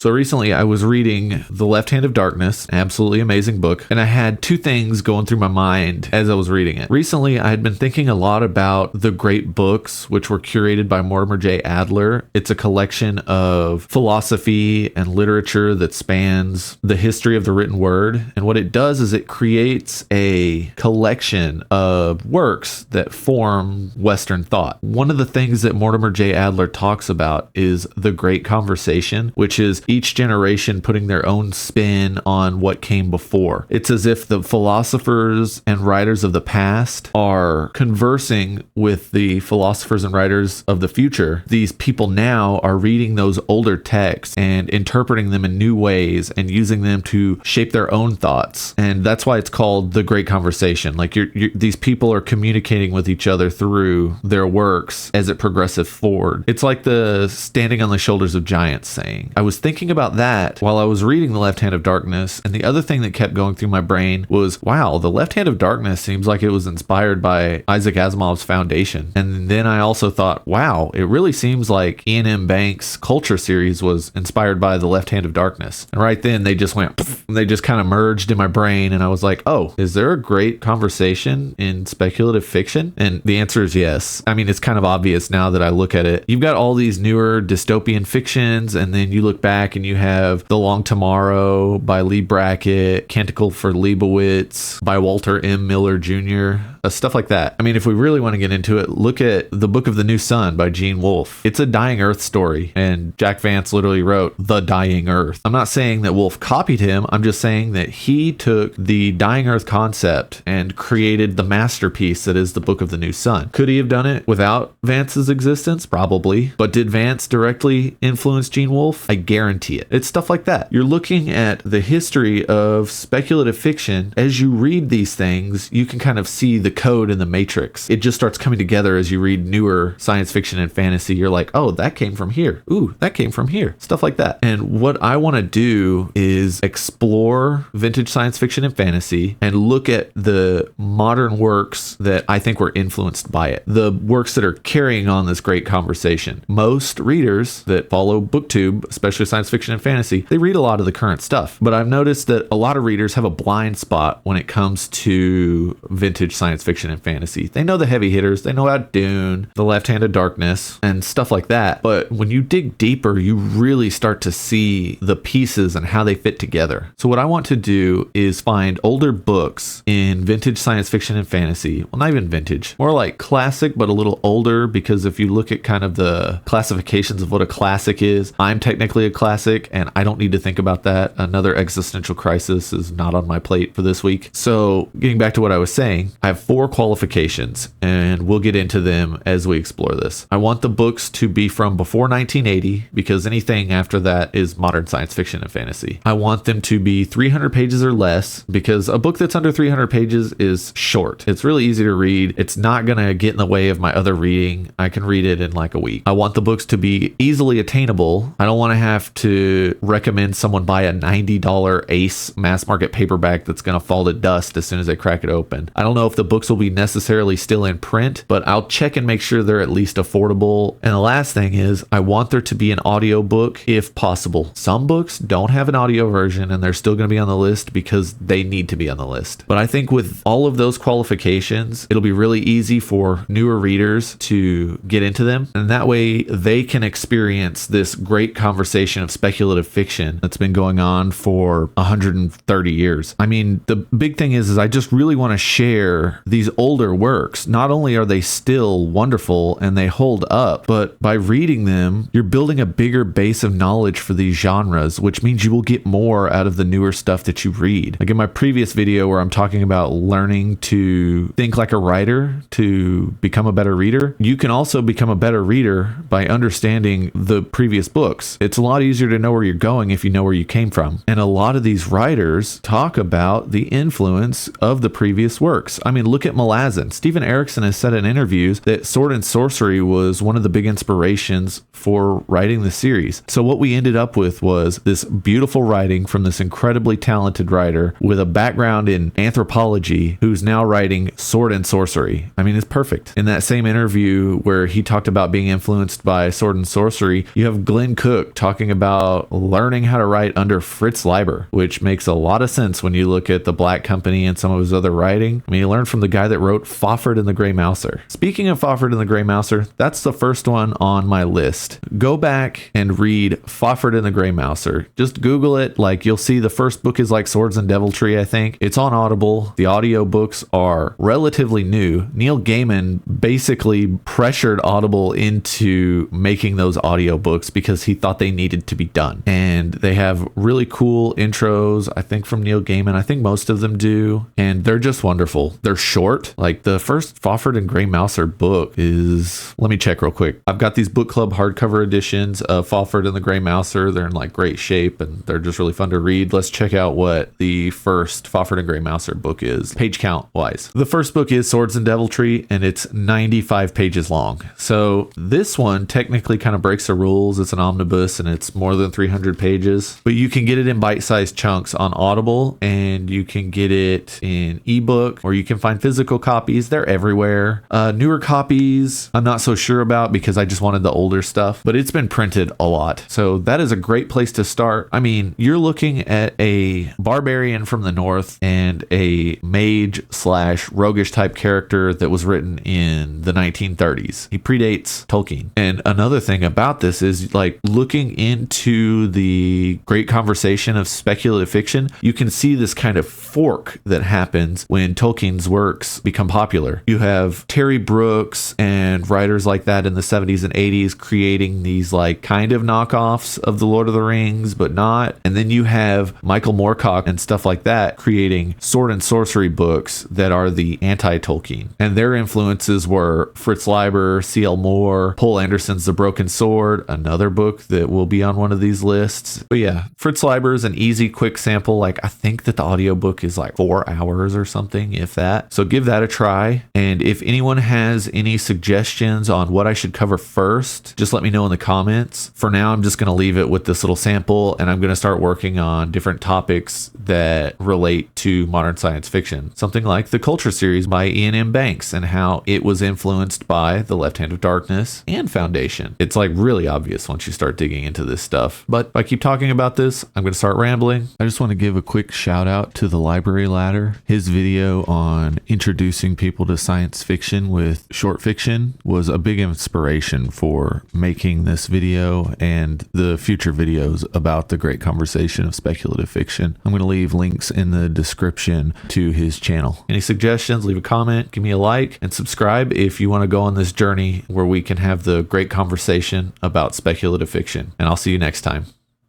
So recently I was reading The Left Hand of Darkness, absolutely amazing book, and I had two things going through my mind as I was reading it. Recently I had been thinking a lot about the great books which were curated by Mortimer J. Adler. It's a collection of philosophy and literature that spans the history of the written word, and what it does is it creates a collection of works that form Western thought. One of the things that Mortimer J. Adler talks about is the Great Conversation, which is each generation putting their own spin on what came before. It's as if the philosophers and writers of the past are conversing with the philosophers and writers of the future. These people now are reading those older texts and interpreting them in new ways and using them to shape their own thoughts. And that's why it's called the Great Conversation. Like these people are communicating with each other through their works as it progresses forward. It's like the standing on the shoulders of giants saying. I was thinking about that while I was reading The Left Hand of Darkness, and the other thing that kept going through my brain was, wow, The Left Hand of Darkness seems like it was inspired by Isaac Asimov's Foundation. And then I also thought, wow, it really seems like Ian M. Banks' Culture series was inspired by The Left Hand of Darkness. And right then they just went, and they just kind of merged in my brain, and I was like, oh, is there a great conversation in speculative fiction? And the answer is yes. I mean, it's kind of obvious now that I look at it. You've got all these newer dystopian fictions, and then you look back and you have The Long Tomorrow by Lee Brackett, Canticle for Leibowitz by Walter M. Miller Jr., stuff like that. I mean, if we really want to get into it, look at The Book of the New Sun by Gene Wolfe. It's a dying Earth story, and Jack Vance literally wrote The Dying Earth. I'm not saying that Wolfe copied him. I'm just saying that he took the dying Earth concept and created the masterpiece that is The Book of the New Sun. Could he have done it without Vance's existence? Probably. But did Vance directly influence Gene Wolfe? I guarantee it. It's stuff like that. You're looking at the history of speculative fiction. As you read these things, you can kind of see the code in the matrix. It just starts coming together as you read newer science fiction and fantasy. You're like, oh, that came from here. Ooh, that came from here. Stuff like that. And what I want to do is explore vintage science fiction and fantasy and look at the modern works that I think were influenced by it. The works that are carrying on this great conversation. Most readers that follow BookTube, especially science fiction and fantasy, they read a lot of the current stuff. But I've noticed that a lot of readers have a blind spot when it comes to vintage science fiction and fantasy. They know the heavy hitters. They know about Dune, The Left Hand of Darkness, and stuff like that. But when you dig deeper, you really start to see the pieces and how they fit together. So what I want to do is find older books in vintage science fiction and fantasy. Well, not even vintage, more like classic, but a little older, because if you look at kind of the classifications of what a classic is, I'm technically a classic, and I don't need to think about that. Another existential crisis is not on my plate for this week. So getting back to what I was saying, I have 4 qualifications, and we'll get into them as we explore this. I want the books to be from before 1980, because anything after that is modern science fiction and fantasy. I want them to be 300 pages or less, because a book that's under 300 pages is short. It's really easy to read. It's not going to get in the way of my other reading. I can read it in like a week. I want the books to be easily attainable. I don't want to have to recommend someone buy a $90 Ace mass market paperback that's going to fall to dust as soon as they crack it open. I don't know if the books will be necessarily still in print, but I'll check and make sure they're at least affordable. And the last thing is, I want there to be an audio book if possible. Some books don't have an audio version and they're still going to be on the list because they need to be on the list. But I think with all of those qualifications, it'll be really easy for newer readers to get into them. And that way they can experience this great conversation of speculative fiction that's been going on for 130 years. I mean, the big thing is I just really want to share these older works. Not only are they still wonderful and they hold up, but by reading them, you're building a bigger base of knowledge for these genres, which means you will get more out of the newer stuff that you read. Like in my previous video where I'm talking about learning to think like a writer to become a better reader, you can also become a better reader by understanding the previous books. It's a lot easier to know where you're going if you know where you came from. And a lot of these writers talk about the influence of the previous works. I mean, look at Malazan. Steven Erikson has said in interviews that Sword and Sorcery was one of the big inspirations for writing the series. So what we ended up with was this beautiful writing from this incredibly talented writer with a background in anthropology who's now writing Sword and Sorcery. I mean, it's perfect. In that same interview where he talked about being influenced by Sword and Sorcery, you have Glenn Cook talking about learning how to write under Fritz Leiber, which makes a lot of sense when you look at The Black Company and some of his other writing. I mean, he learned from the guy that wrote Fafhrd and the Grey Mouser. Speaking of Fafhrd and the Grey Mouser, that's the first one on my list. Go back and read Fafhrd and the Grey Mouser. Just Google it. Like, you'll see the first book is like Swords and Deviltry, I think. It's on Audible. The audio books are relatively new. Neil Gaiman basically pressured Audible into making those audio books because he thought they needed to be done. And they have really cool intros, I think, from Neil Gaiman. I think most of them do. And they're just wonderful. They're short. Like, the first Fafhrd and Grey Mouser book is, let me check real quick. I've got these book club hardcover editions of Fafhrd and the Grey Mouser. They're in like great shape and they're just really fun to read. Let's check out what the first Fafhrd and Grey Mouser book is, page count wise. The first book is Swords and Deviltry, and it's 95 pages long. So this one technically kind of breaks the rules. It's an omnibus and it's more than 300 pages, but you can get it in bite-sized chunks on Audible, and you can get it in ebook, or you can find physical copies. They're everywhere. Newer copies I'm not so sure about because I just wanted the older stuff, but it's been printed a lot. So that is a great place to start. I mean, you're looking at a barbarian from the north and a mage / roguish type character that was written in the 1930s. He predates Tolkien. And another thing about this is, like, looking into the great conversation of speculative fiction, you can see this kind of fork that happens when Tolkien's works become popular. You have Terry Brooks and writers like that in the 70s and 80s creating these like kind of knockoffs of the Lord of the Rings, but not. And then you have Michael Moorcock and stuff like that creating Sword and Sorcery books that are the anti-Tolkien. And their influences were Fritz Leiber, C.L. Moore, Poul Anderson's The Broken Sword, another book that will be on one of these lists. But yeah, Fritz Leiber is an easy, quick sample. Like, I think that the audiobook is like 4 hours or something, if that. So give that a try. And if anyone has any suggestions on what I should cover first, just let me know in the comments. For now, I'm just going to leave it with this little sample, and I'm going to start working on different topics that relate to modern science fiction. Something like the Culture series by Ian M. Banks and how it was influenced by The Left Hand of Darkness and Foundation. It's like really obvious once you start digging into this stuff. But if I keep talking about this, I'm going to start rambling. I just want to give a quick shout out to The Library Ladder. His video on introducing people to science fiction with short fiction was a big inspiration for making this video and the future videos about the great conversation of speculative fiction. I'm going to leave links in the description to his channel. Any suggestions, leave a comment, give me a like, and subscribe if you want to go on this journey where we can have the great conversation about speculative fiction. And I'll see you next time.